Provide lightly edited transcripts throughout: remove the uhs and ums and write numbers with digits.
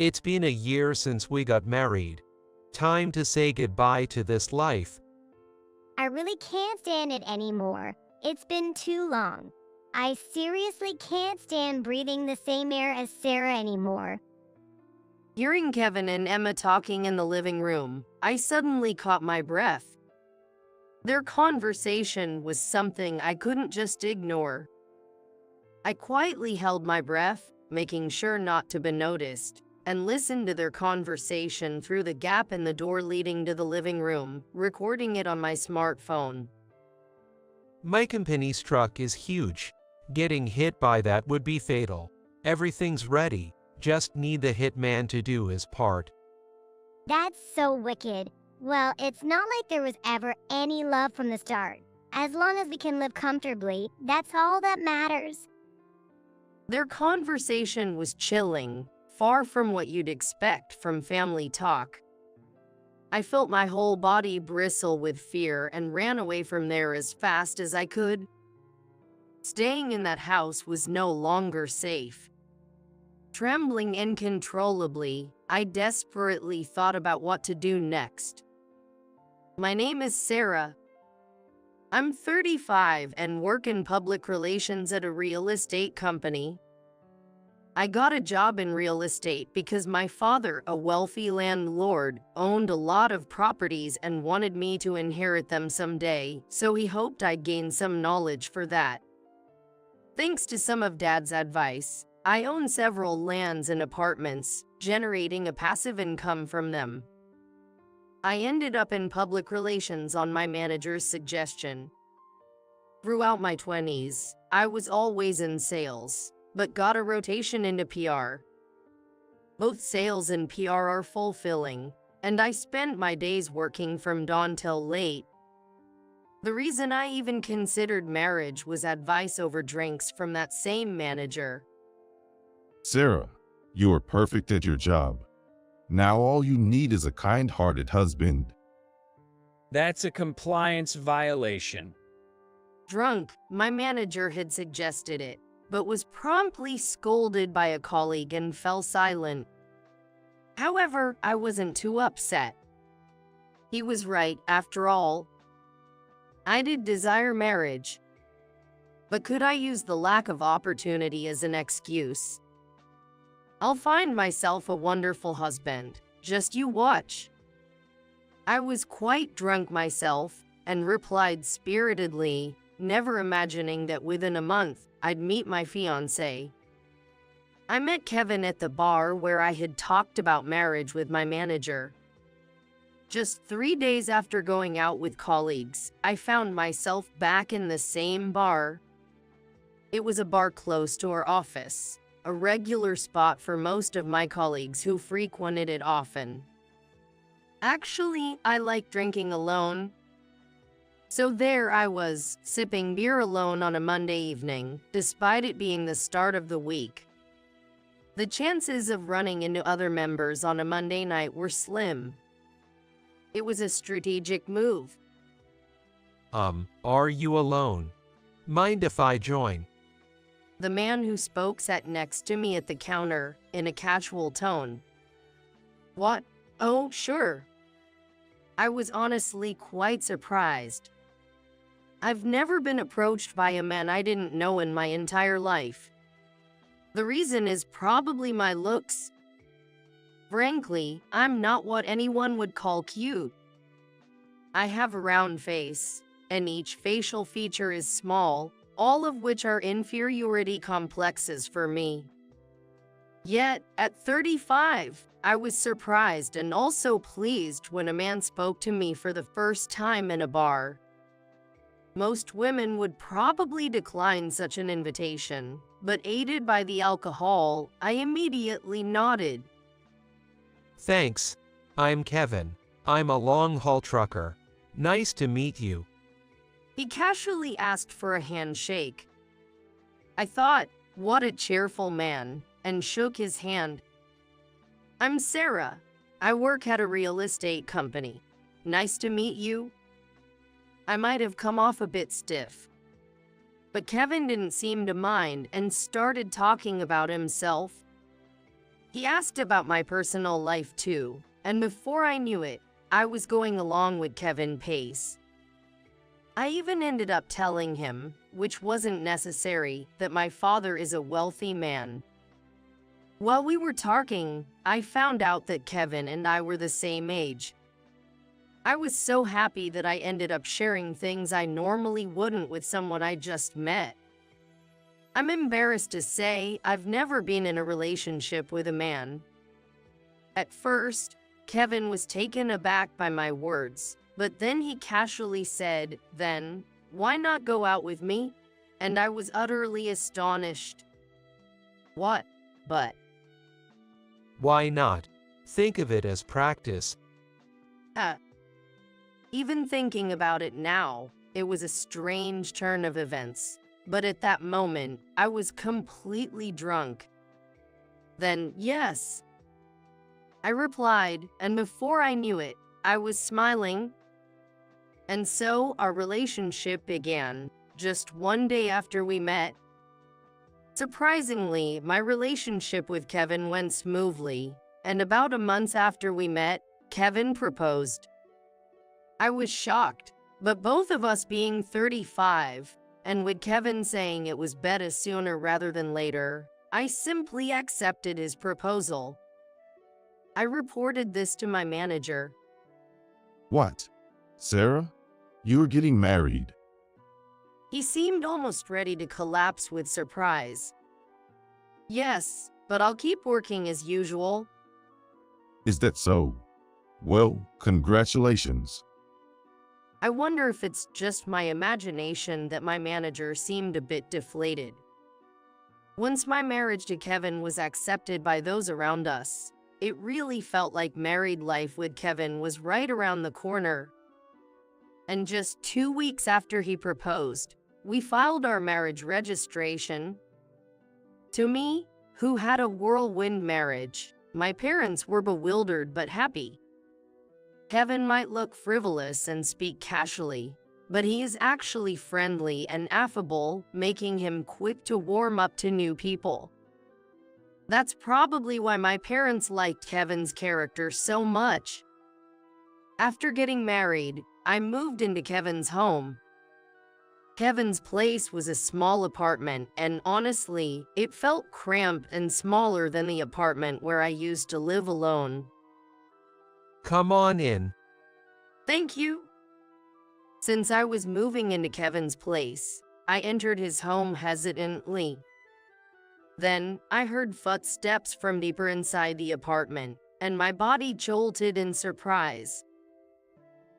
It's been a year since we got married. Time to say goodbye to this life. I really can't stand it anymore. It's been too long. I seriously can't stand breathing the same air as Sarah anymore. Hearing Kevin and Emma talking in the living room, I suddenly caught my breath. Their conversation was something I couldn't just ignore. I quietly held my breath, making sure not to be noticed, and listened to their conversation through the gap in the door leading to the living room, recording it on my smartphone. My company's truck is huge. Getting hit by that would be fatal. Everything's ready, just need the hitman to do his part. That's so wicked. Well, it's not like there was ever any love from the start. As long as we can live comfortably, that's all that matters. Their conversation was chilling, far from what you'd expect from family talk. I felt my whole body bristle with fear and ran away from there as fast as I could. Staying in that house was no longer safe. Trembling uncontrollably, I desperately thought about what to do next. My name is Sarah. I'm 35 and work in public relations at a real estate company. I got a job in real estate because my father, a wealthy landlord, owned a lot of properties and wanted me to inherit them someday, so he hoped I'd gain some knowledge for that. Thanks to some of Dad's advice, I own several lands and apartments, generating a passive income from them. I ended up in public relations on my manager's suggestion. Throughout my 20s, I was always in sales, but got a rotation into PR. Both sales and PR are fulfilling, and I spent my days working from dawn till late. The reason I even considered marriage was advice over drinks from that same manager. Sarah, you are perfect at your job. Now all you need is a kind-hearted husband. That's a compliance violation. Drunk, my manager had suggested it, but was promptly scolded by a colleague and fell silent. However, I wasn't too upset. He was right, after all. I did desire marriage. But could I use the lack of opportunity as an excuse? I'll find myself a wonderful husband, just you watch. I was quite drunk myself, and replied spiritedly, never imagining that within a month, I'd meet my fiancé. I met Kevin at the bar where I had talked about marriage with my manager. Just 3 days after going out with colleagues, I found myself back in the same bar. It was a bar close to our office, a regular spot for most of my colleagues who frequented it often. Actually, I like drinking alone. So there I was, sipping beer alone on a Monday evening, despite it being the start of the week. The chances of running into other members on a Monday night were slim. It was a strategic move. Are you alone? Mind if I join? The man who spoke sat next to me at the counter, in a casual tone. What? Oh, sure. I was honestly quite surprised. I've never been approached by a man I didn't know in my entire life. The reason is probably my looks. Frankly, I'm not what anyone would call cute. I have a round face, and each facial feature is small, all of which are inferiority complexes for me. Yet, at 35, I was surprised and also pleased when a man spoke to me for the first time in a bar. Most women would probably decline such an invitation, but aided by the alcohol, I immediately nodded. Thanks. I'm Kevin. I'm a long-haul trucker. Nice to meet you. He casually asked for a handshake. I thought, what a cheerful man, and shook his hand. I'm Sarah. I work at a real estate company. Nice to meet you. I might have come off a bit stiff. But Kevin didn't seem to mind and started talking about himself. He asked about my personal life too, and before I knew it, I was going along with Kevin's pace. I even ended up telling him, which wasn't necessary, that my father is a wealthy man. While we were talking, I found out that Kevin and I were the same age. I was so happy that I ended up sharing things I normally wouldn't with someone I just met. I'm embarrassed to say I've never been in a relationship with a man. At first, Kevin was taken aback by my words, but then he casually said, "Then, why not go out with me?" And I was utterly astonished. What? But Why not? Think of it as practice. Even thinking about it now, it was a strange turn of events. But at that moment, I was completely drunk. "Then, yes," I replied, and before I knew it, I was smiling. And so our relationship began, just one day after we met. Surprisingly, my relationship with Kevin went smoothly, and about a month after we met, Kevin proposed. I was shocked, but both of us being 35, and with Kevin saying it was better sooner rather than later, I simply accepted his proposal. I reported this to my manager. What? Sarah? You're getting married. He seemed almost ready to collapse with surprise. "Yes, but I'll keep working as usual." Is that so? Well, congratulations. I wonder if it's just my imagination that my manager seemed a bit deflated. Once my marriage to Kevin was accepted by those around us, it really felt like married life with Kevin was right around the corner. And just 2 weeks after he proposed, we filed our marriage registration. To me, who had a whirlwind marriage, my parents were bewildered but happy. Kevin might look frivolous and speak casually, but he is actually friendly and affable, making him quick to warm up to new people. That's probably why my parents liked Kevin's character so much. After getting married, I moved into Kevin's home. Kevin's place was a small apartment, and honestly, it felt cramped and smaller than the apartment where I used to live alone. Come on in. Thank you. Since I was moving into Kevin's place, I entered his home hesitantly. Then, I heard footsteps from deeper inside the apartment, and my body jolted in surprise.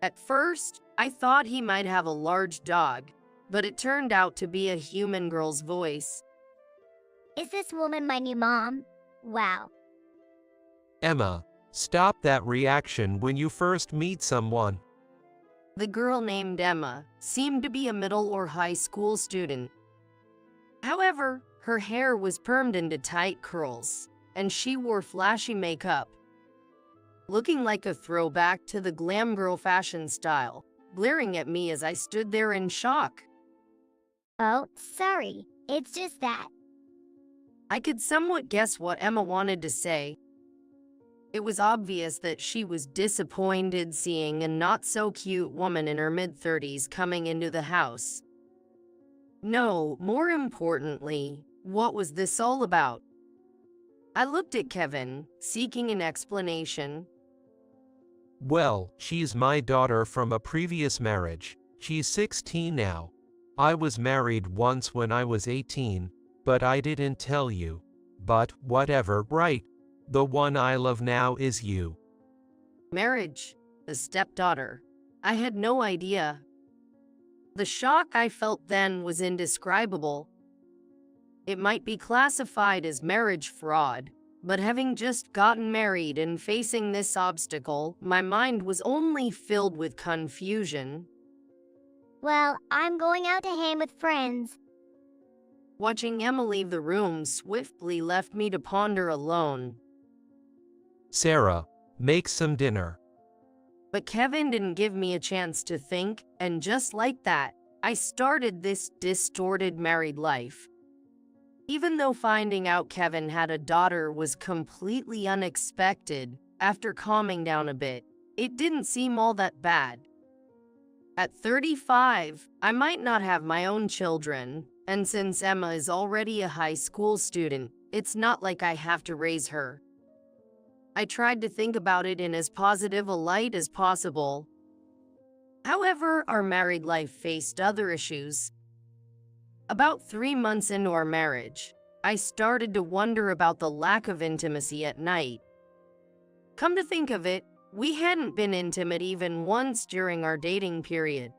At first, I thought he might have a large dog, but it turned out to be a human girl's voice. Is this woman my new mom? Wow. Emma, stop that reaction when you first meet someone. The girl named Emma seemed to be a middle or high school student. However, her hair was permed into tight curls, and she wore flashy makeup, looking like a throwback to the glam girl fashion style, glaring at me as I stood there in shock. Oh, sorry. It's just that. I could somewhat guess what Emma wanted to say. It was obvious that she was disappointed seeing a not-so-cute woman in her mid-30s coming into the house. No, more importantly, what was this all about? I looked at Kevin, seeking an explanation. Well, she's my daughter from a previous marriage. She's 16 now. I was married once when I was 18, but I didn't tell you. But whatever, right? The one I love now is you. Marriage, a stepdaughter. I had no idea. The shock I felt then was indescribable. It might be classified as marriage fraud, but having just gotten married and facing this obstacle, my mind was only filled with confusion. Well, I'm going out to hang with friends. Watching Emma leave the room swiftly left me to ponder alone. Sarah, make some dinner. But Kevin didn't give me a chance to think, and just like that, I started this distorted married life. Even though finding out Kevin had a daughter was completely unexpected, after calming down a bit, it didn't seem all that bad. At 35, I might not have my own children, and since Emma is already a high school student, it's not like I have to raise her. I tried to think about it in as positive a light as possible. However, our married life faced other issues. About 3 months into our marriage, I started to wonder about the lack of intimacy at night. Come to think of it, we hadn't been intimate even once during our dating period.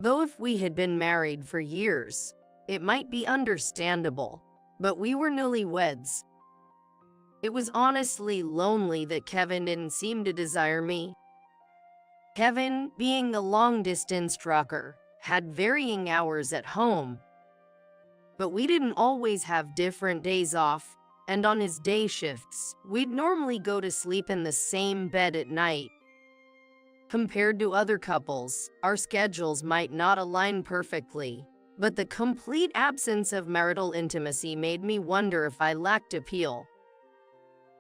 Though if we had been married for years, it might be understandable, but we were newlyweds. It was honestly lonely that Kevin didn't seem to desire me. Kevin, being a long-distance trucker, had varying hours at home. But we didn't always have different days off, and on his day shifts, we'd normally go to sleep in the same bed at night. Compared to other couples, our schedules might not align perfectly, but the complete absence of marital intimacy made me wonder if I lacked appeal.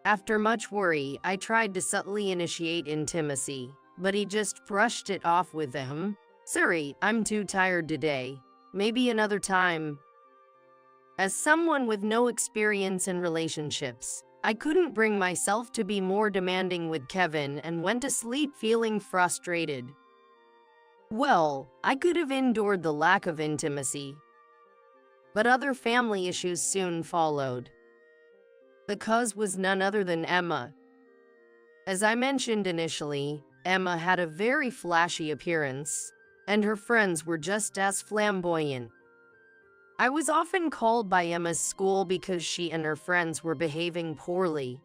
After much worry, I tried to subtly initiate intimacy, but he just brushed it off with "Sorry, I'm too tired today. Maybe another time." As someone with no experience in relationships, I couldn't bring myself to be more demanding with Kevin and went to sleep feeling frustrated. Well, I could have endured the lack of intimacy, but other family issues soon followed. The cause was none other than Emma. As I mentioned initially, Emma had a very flashy appearance, and her friends were just as flamboyant. I was often called by Emma's school because she and her friends were behaving poorly.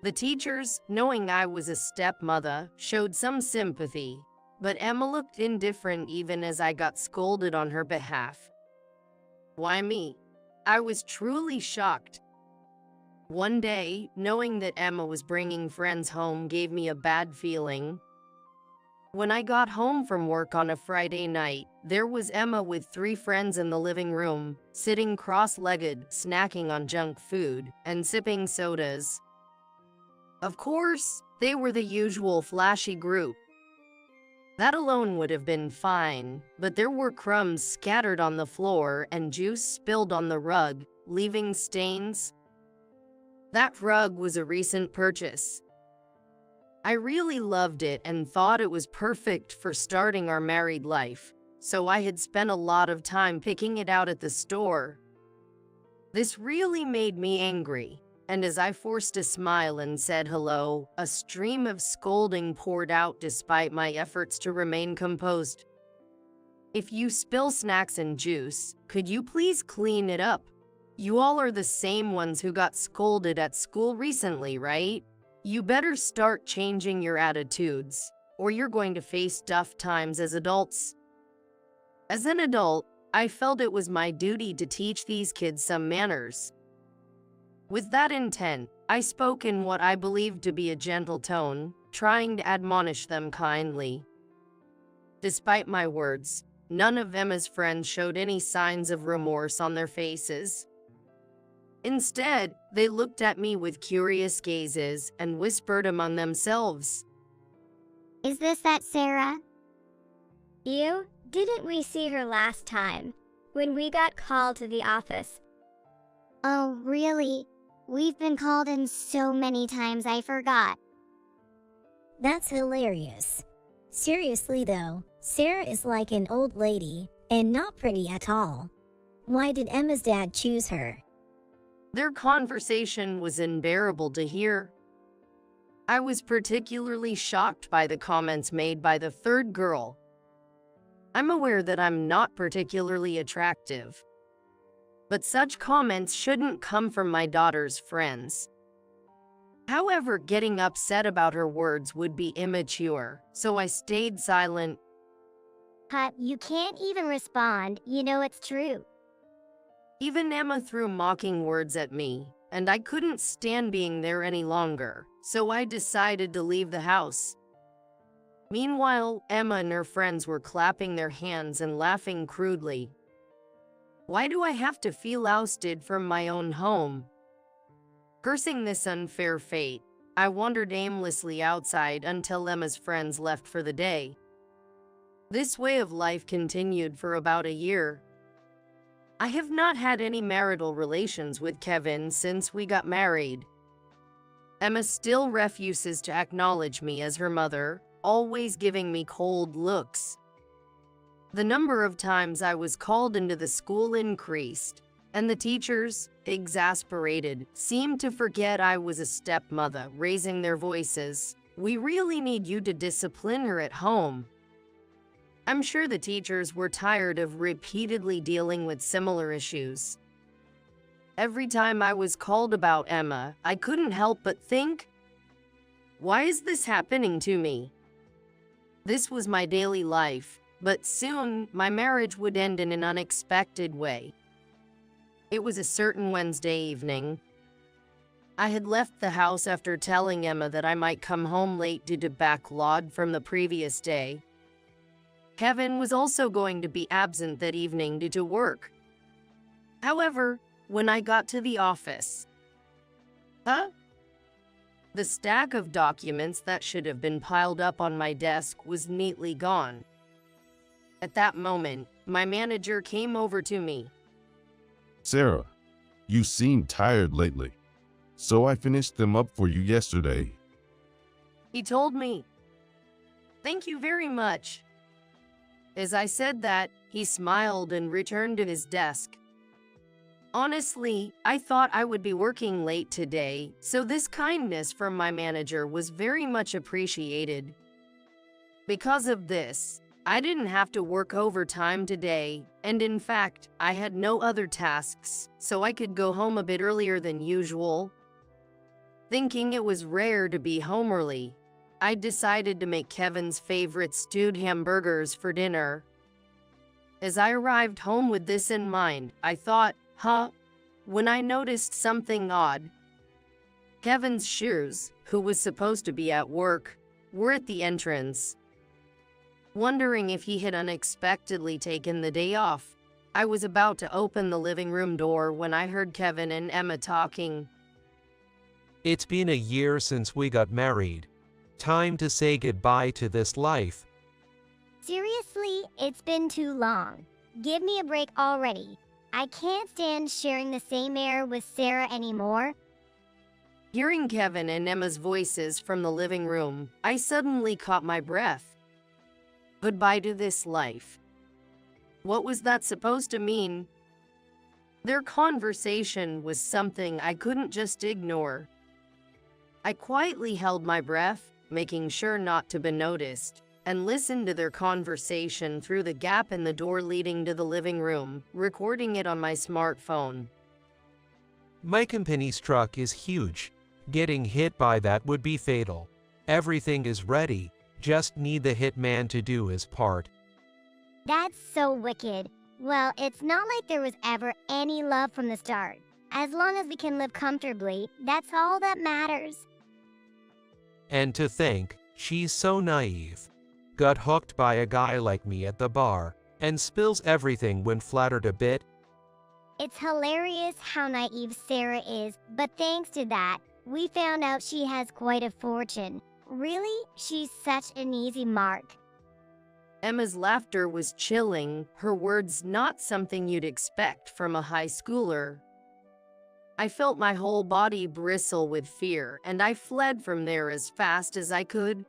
The teachers, knowing I was a stepmother, showed some sympathy, but Emma looked indifferent even as I got scolded on her behalf. Why me? I was truly shocked. One day, knowing that Emma was bringing friends home gave me a bad feeling. When I got home from work on a Friday night, there was Emma with 3 friends in the living room, sitting cross-legged, snacking on junk food, and sipping sodas. Of course, they were the usual flashy group. That alone would have been fine, but there were crumbs scattered on the floor and juice spilled on the rug, leaving stains. That rug was a recent purchase. I really loved it and thought it was perfect for starting our married life, so I had spent a lot of time picking it out at the store. This really made me angry, and as I forced a smile and said hello, a stream of scolding poured out despite my efforts to remain composed. "If you spill snacks and juice, could you please clean it up? You all are the same ones who got scolded at school recently, right? You better start changing your attitudes, or you're going to face tough times as adults." As an adult, I felt it was my duty to teach these kids some manners. With that intent, I spoke in what I believed to be a gentle tone, trying to admonish them kindly. Despite my words, none of Emma's friends showed any signs of remorse on their faces. Instead, they looked at me with curious gazes and whispered among themselves, Is this that Sarah? You? Didn't we see her last time, when we got called to the office? Oh, really? We've been called in so many times I forgot. That's hilarious. Seriously though, Sarah is like an old lady, and not pretty at all. Why did Emma's dad choose her? Their conversation was unbearable to hear. I was particularly shocked by the comments made by the third girl. I'm aware that I'm not particularly attractive, but such comments shouldn't come from my daughter's friends. However, getting upset about her words would be immature, so I stayed silent. Hut, you can't even respond, you know it's true. Even Emma threw mocking words at me, and I couldn't stand being there any longer, so I decided to leave the house. Meanwhile, Emma and her friends were clapping their hands and laughing crudely. Why do I have to feel ousted from my own home? Cursing this unfair fate, I wandered aimlessly outside until Emma's friends left for the day. This way of life continued for about a year. I have not had any marital relations with Kevin since we got married. Emma still refuses to acknowledge me as her mother, always giving me cold looks. The number of times I was called into the school increased, and the teachers, exasperated, seemed to forget I was a stepmother, raising their voices. "We really need you to discipline her at home." I'm sure the teachers were tired of repeatedly dealing with similar issues. Every time I was called about Emma, I couldn't help but think, why is this happening to me? This was my daily life, but soon my marriage would end in an unexpected way. It was a certain Wednesday evening. I had left the house after telling Emma that I might come home late due to backlog from the previous day. Kevin was also going to be absent that evening due to work. However, when I got to the office, the stack of documents that should have been piled up on my desk was neatly gone. At that moment, my manager came over to me. Sarah, you seem tired lately, so I finished them up for you yesterday. He told me, "Thank you very much." As I said that, he smiled and returned to his desk. Honestly, I thought I would be working late today, so this kindness from my manager was very much appreciated. Because of this, I didn't have to work overtime today, and in fact, I had no other tasks, so I could go home a bit earlier than usual. Thinking it was rare to be home early, I decided to make Kevin's favorite stewed hamburgers for dinner. As I arrived home with this in mind, I thought, when I noticed something odd. Kevin's shoes, who was supposed to be at work, were at the entrance. Wondering if he had unexpectedly taken the day off, I was about to open the living room door when I heard Kevin and Emma talking. It's been a year since we got married. Time to say goodbye to this life. Seriously, it's been too long. Give me a break already. I can't stand sharing the same air with Sarah anymore. Hearing Kevin and Emma's voices from the living room, I suddenly caught my breath. Goodbye to this life. What was that supposed to mean? Their conversation was something I couldn't just ignore. I quietly held my breath, making sure not to be noticed, and listened to their conversation through the gap in the door leading to the living room, recording it on my smartphone. My company's truck is huge. Getting hit by that would be fatal. Everything is ready, just need the hitman to do his part. That's so wicked. Well, it's not like there was ever any love from the start. As long as we can live comfortably, that's all that matters. And to think, she's so naive. Got hooked by a guy like me at the bar, and spills everything when flattered a bit. It's hilarious how naive Sarah is, but thanks to that, we found out she has quite a fortune. Really, she's such an easy mark. Emma's laughter was chilling, her words not something you'd expect from a high schooler. I felt my whole body bristle with fear, and I fled from there as fast as I could.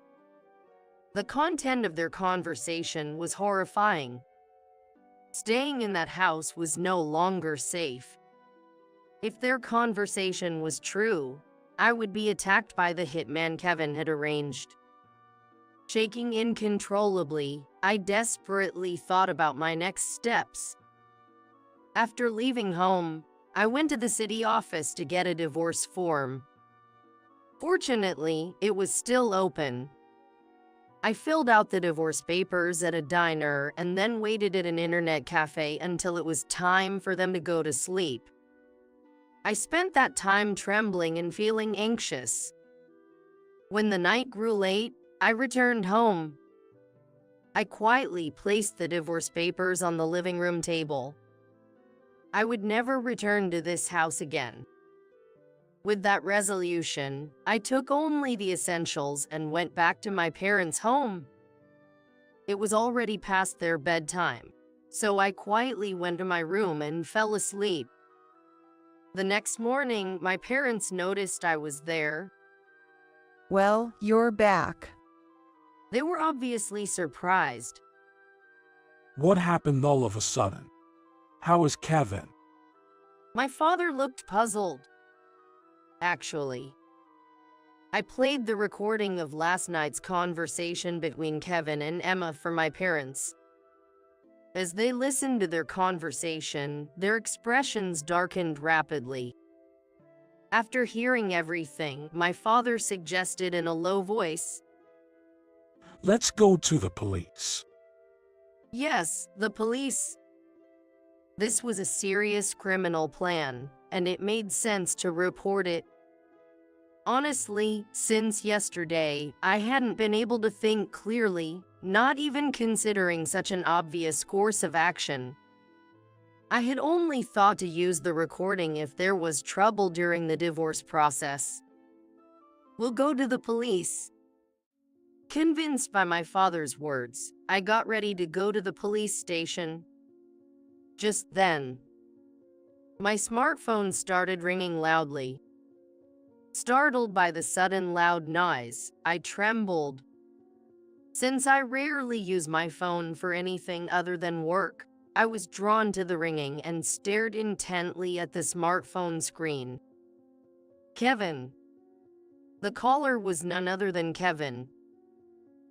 The content of their conversation was horrifying. Staying in that house was no longer safe. If their conversation was true, I would be attacked by the hitman Kevin had arranged. Shaking uncontrollably, I desperately thought about my next steps. After leaving home, I went to the city office to get a divorce form. Fortunately, it was still open. I filled out the divorce papers at a diner and then waited at an internet cafe until it was time for them to go to sleep. I spent that time trembling and feeling anxious. When the night grew late, I returned home. I quietly placed the divorce papers on the living room table. I would never return to this house again. With that resolution, I took only the essentials and went back to my parents' home. It was already past their bedtime, so I quietly went to my room and fell asleep. The next morning, my parents noticed I was there. Well, you're back. They were obviously surprised. What happened all of a sudden? How is Kevin? My father looked puzzled. Actually, I played the recording of last night's conversation between Kevin and Emma for my parents. As they listened to their conversation, their expressions darkened rapidly. After hearing everything, my father suggested in a low voice, Let's go to the police. "Yes, the police." This was a serious criminal plan, and it made sense to report it. Honestly, since yesterday, I hadn't been able to think clearly, not even considering such an obvious course of action. I had only thought to use the recording if there was trouble during the divorce process. "We'll go to the police." Convinced by my father's words, I got ready to go to the police station. Just then, my smartphone started ringing loudly. Startled by the sudden loud noise, I trembled. Since I rarely use my phone for anything other than work, I was drawn to the ringing and stared intently at the smartphone screen. Kevin. The caller was none other than Kevin.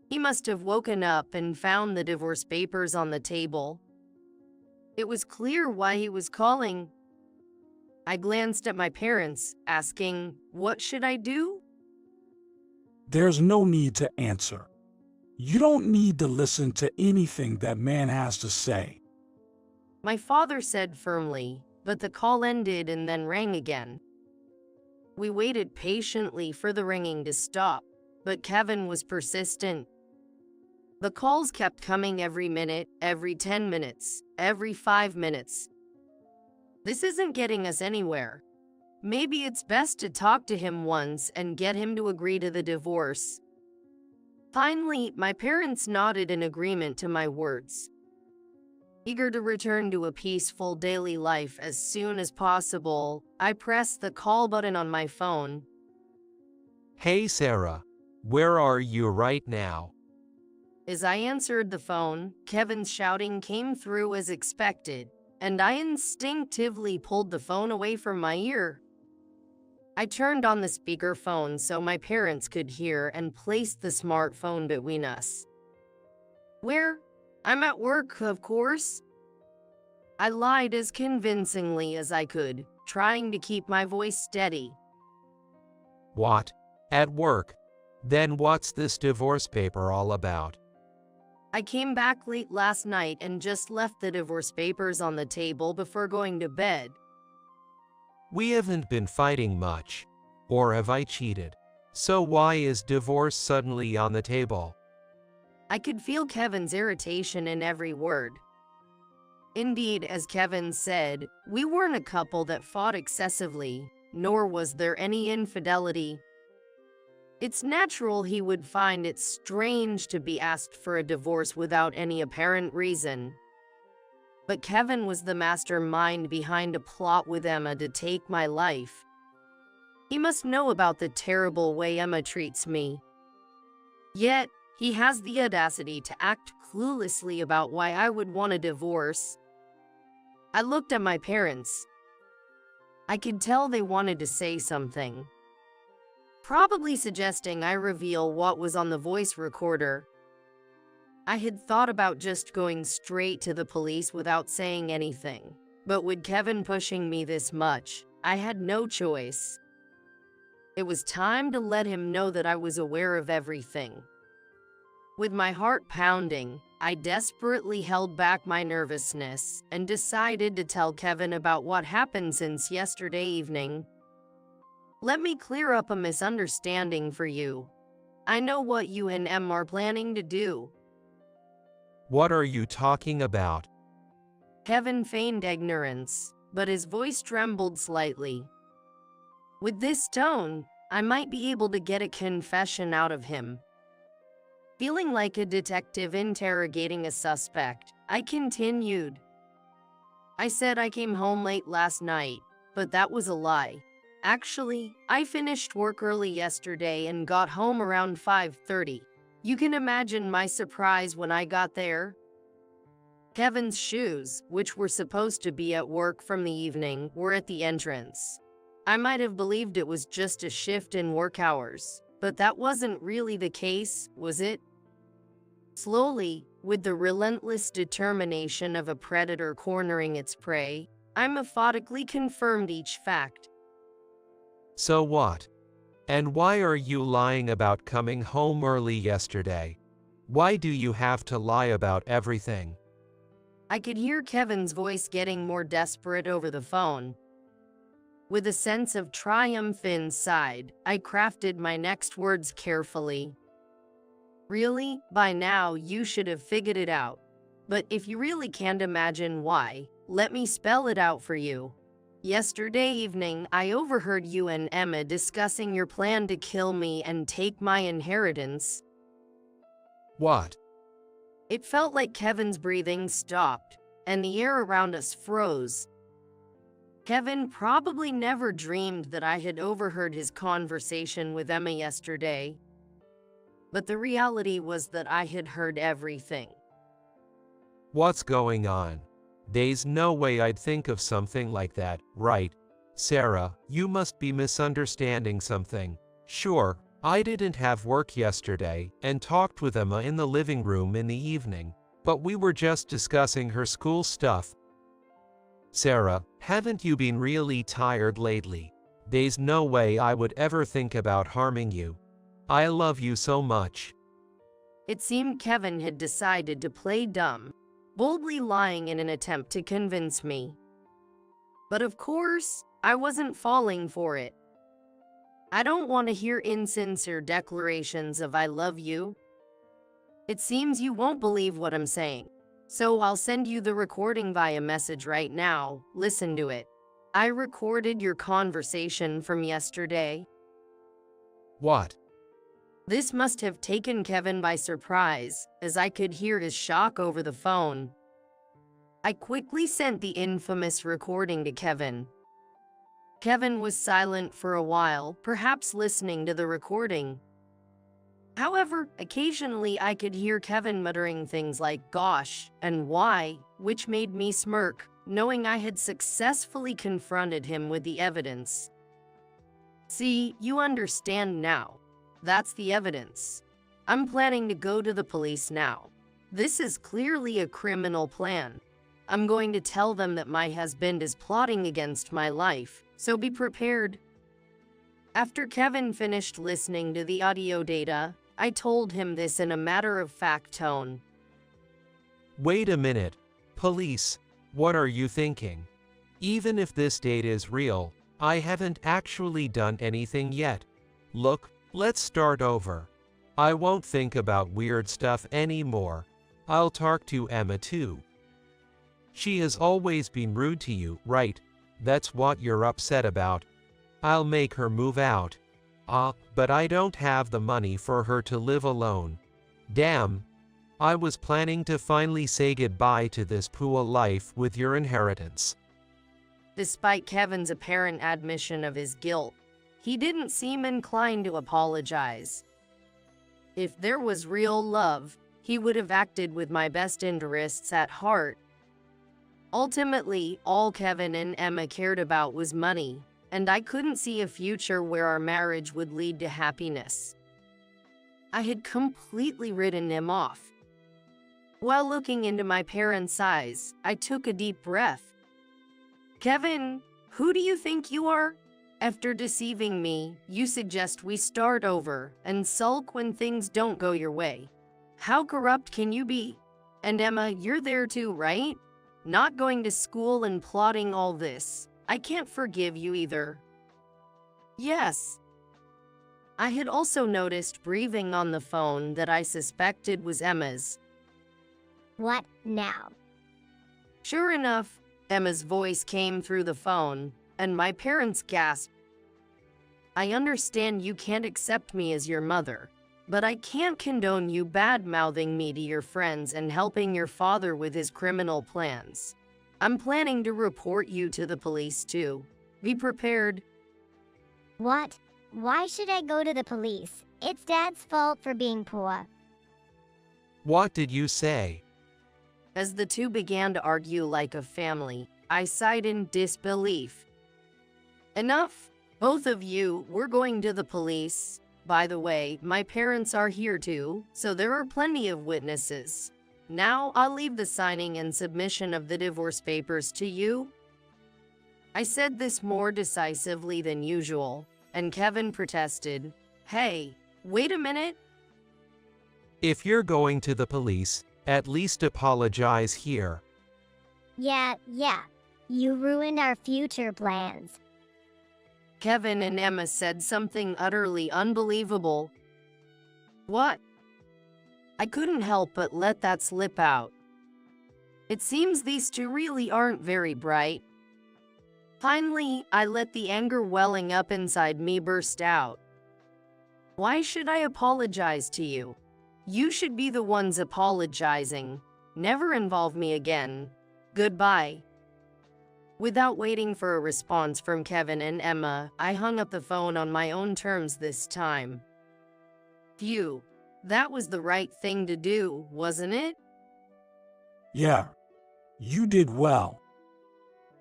He must have woken up and found the divorce papers on the table. It was clear why he was calling. I glanced at my parents, asking, "What should I do?" There's no need to answer. You don't need to listen to anything that man has to say. My father said firmly, but the call ended and then rang again. We waited patiently for the ringing to stop, but Kevin was persistent. The calls kept coming every minute, every 10 minutes, every 5 minutes. This isn't getting us anywhere. Maybe it's best to talk to him once and get him to agree to the divorce. Finally, my parents nodded in agreement to my words. Eager to return to a peaceful daily life as soon as possible, I pressed the call button on my phone. Hey Sarah, where are you right now? As I answered the phone, Kevin's shouting came through as expected, and I instinctively pulled the phone away from my ear. I turned on the speakerphone so my parents could hear and placed the smartphone between us. "Where? I'm at work, of course." I lied as convincingly as I could, trying to keep my voice steady. What? At work? Then what's this divorce paper all about? I came back late last night and just left the divorce papers on the table before going to bed. We haven't been fighting much. Or have I cheated? So why is divorce suddenly on the table? I could feel Kevin's irritation in every word. Indeed, as Kevin said, we weren't a couple that fought excessively, nor was there any infidelity. It's natural he would find it strange to be asked for a divorce without any apparent reason. But Kevin was the mastermind behind a plot with Emma to take my life. He must know about the terrible way Emma treats me. Yet, he has the audacity to act cluelessly about why I would want a divorce. I looked at my parents. I could tell they wanted to say something. Probably suggesting I reveal what was on the voice recorder. I had thought about just going straight to the police without saying anything, but with Kevin pushing me this much, I had no choice. It was time to let him know that I was aware of everything. With my heart pounding, I desperately held back my nervousness and decided to tell Kevin about what happened since yesterday evening. "Let me clear up a misunderstanding for you. I know what you and Em are planning to do." What are you talking about? Kevin feigned ignorance. but his voice trembled slightly. With this tone, I might be able to get a confession out of him. Feeling like a detective interrogating a suspect, I continued. I said I came home late last night, but that was a lie. Actually, I finished work early yesterday and got home around 5:30. You can imagine my surprise when I got there. Kevin's shoes, which were supposed to be at work from the evening, were at the entrance. I might have believed it was just a shift in work hours, but that wasn't really the case, was it? Slowly, with the relentless determination of a predator cornering its prey, I methodically confirmed each fact. So what? And why are you lying about coming home early yesterday? Why do you have to lie about everything? I could hear Kevin's voice getting more desperate over the phone. With a sense of triumph inside, I crafted my next words carefully. Really, by now you should have figured it out. But if you really can't imagine why, let me spell it out for you. Yesterday evening, I overheard you and Emma discussing your plan to kill me and take my inheritance. What? It felt like Kevin's breathing stopped, and the air around us froze. Kevin probably never dreamed that I had overheard his conversation with Emma yesterday. But the reality was that I had heard everything. What's going on? There's no way I'd think of something like that, right? Sarah, you must be misunderstanding something. Sure, I didn't have work yesterday and talked with Emma in the living room in the evening, but we were just discussing her school stuff. Sarah, haven't you been really tired lately? There's no way I would ever think about harming you. I love you so much. It seemed Kevin had decided to play dumb, boldly lying in an attempt to convince me. But of course, I wasn't falling for it. I don't want to hear insincere declarations of I love you. It seems you won't believe what I'm saying. So I'll send you the recording via message right now. Listen to it. I recorded your conversation from yesterday. What? This must have taken Kevin by surprise, as I could hear his shock over the phone. I quickly sent the infamous recording to Kevin. Kevin was silent for a while, perhaps listening to the recording. However, occasionally I could hear Kevin muttering things like gosh and why, which made me smirk, knowing I had successfully confronted him with the evidence. See, you understand now. That's the evidence. I'm planning to go to the police now. This is clearly a criminal plan. I'm going to tell them that my husband is plotting against my life, so be prepared. After Kevin finished listening to the audio data, I told him this in a matter-of-fact tone. Wait a minute. Police, what are you thinking? Even if this data is real, I haven't actually done anything yet. Look, let's start over. I won't think about weird stuff anymore. I'll talk to Emma too. She has always been rude to you, right? That's what you're upset about. I'll make her move out. But I don't have the money for her to live alone. Damn. I was planning to finally say goodbye to this poor life with your inheritance. Despite Kevin's apparent admission of his guilt, he didn't seem inclined to apologize. If there was real love, he would have acted with my best interests at heart. Ultimately, all Kevin and Emma cared about was money, and I couldn't see a future where our marriage would lead to happiness. I had completely written him off. While looking into my parents' eyes, I took a deep breath. Kevin, who do you think you are? After deceiving me, you suggest we start over and sulk when things don't go your way. How corrupt can you be? And Emma, you're there too, right? Not going to school and plotting all this. I can't forgive you either. Yes. I had also noticed breathing on the phone that I suspected was Emma's. What now? Sure enough, Emma's voice came through the phone, and my parents gasped. I understand you can't accept me as your mother, but I can't condone you bad-mouthing me to your friends and helping your father with his criminal plans. I'm planning to report you to the police too. Be prepared. What? Why should I go to the police? It's Dad's fault for being poor. What did you say? As the two began to argue like a family, I sighed in disbelief. Enough! Both of you, we're going to the police. By the way, my parents are here too, so there are plenty of witnesses. Now I'll leave the signing and submission of the divorce papers to you. I said this more decisively than usual, and Kevin protested. Hey, wait a minute. If you're going to the police, at least apologize here. Yeah. You ruined our future plans. Kevin and Emma said something utterly unbelievable. What? I couldn't help but let that slip out. It seems these two really aren't very bright. Finally, I let the anger welling up inside me burst out. Why should I apologize to you? You should be the ones apologizing. Never involve me again. Goodbye. Without waiting for a response from Kevin and Emma, I hung up the phone on my own terms this time. Phew, that was the right thing to do, wasn't it? Yeah, you did well.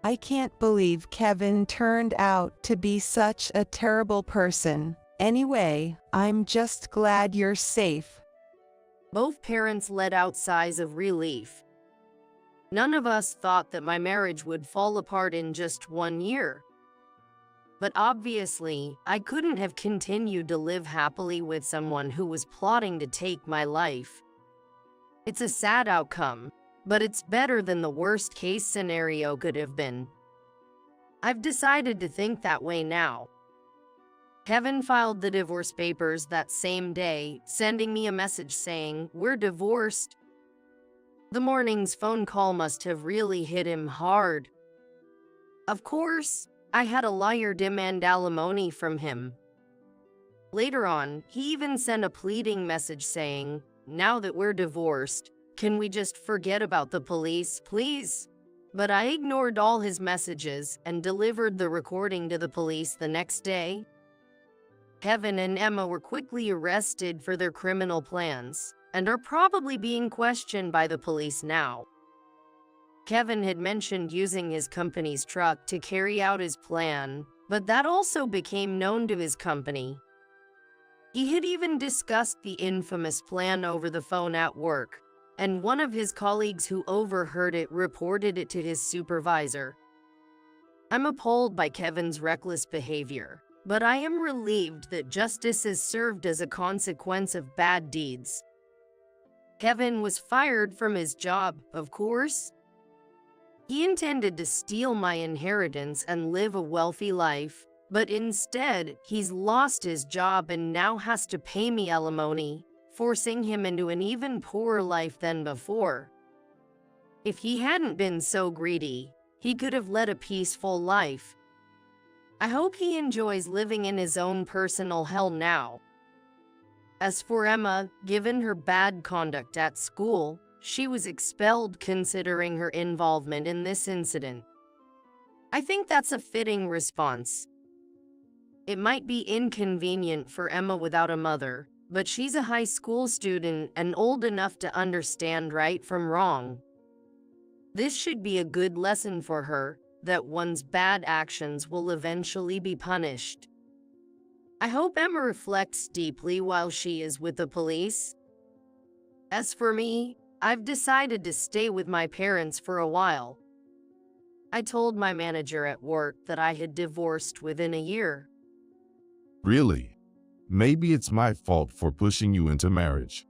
I can't believe Kevin turned out to be such a terrible person. Anyway, I'm just glad you're safe. Both parents let out sighs of relief. None of us thought that my marriage would fall apart in just 1 year. But obviously, I couldn't have continued to live happily with someone who was plotting to take my life. It's a sad outcome, but it's better than the worst-case scenario could have been. I've decided to think that way now. Kevin filed the divorce papers that same day, sending me a message saying, "We're divorced." The morning's phone call must have really hit him hard. Of course, I had a lawyer demand alimony from him. Later on, he even sent a pleading message saying, "Now that we're divorced, can we just forget about the police, please?" But I ignored all his messages and delivered the recording to the police the next day. Kevin and Emma were quickly arrested for their criminal plans and are probably being questioned by the police now. Kevin had mentioned using his company's truck to carry out his plan, but that also became known to his company. He had even discussed the infamous plan over the phone at work, and one of his colleagues who overheard it reported it to his supervisor. I'm appalled by Kevin's reckless behavior, but I am relieved that justice is served as a consequence of bad deeds. Kevin was fired from his job, of course. He intended to steal my inheritance and live a wealthy life, but instead, he's lost his job and now has to pay me alimony, forcing him into an even poorer life than before. If he hadn't been so greedy, he could have led a peaceful life. I hope he enjoys living in his own personal hell now. As for Emma, given her bad conduct at school, she was expelled considering her involvement in this incident. I think that's a fitting response. It might be inconvenient for Emma without a mother, but she's a high school student and old enough to understand right from wrong. This should be a good lesson for her, that one's bad actions will eventually be punished. I hope Emma reflects deeply while she is with the police. As for me, I've decided to stay with my parents for a while. I told my manager at work that I had divorced within a year. Really? Maybe it's my fault for pushing you into marriage.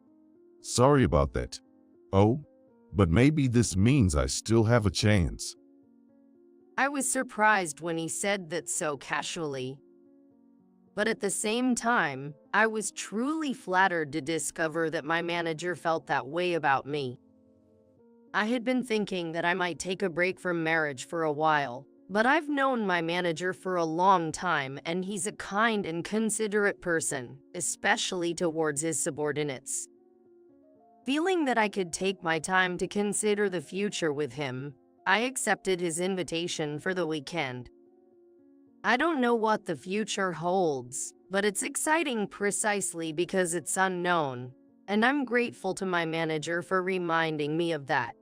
Sorry about that. Oh, but maybe this means I still have a chance. I was surprised when he said that so casually. But at the same time, I was truly flattered to discover that my manager felt that way about me. I had been thinking that I might take a break from marriage for a while, but I've known my manager for a long time and he's a kind and considerate person, especially towards his subordinates. Feeling that I could take my time to consider the future with him, I accepted his invitation for the weekend. I don't know what the future holds, but it's exciting precisely because it's unknown, and I'm grateful to my manager for reminding me of that.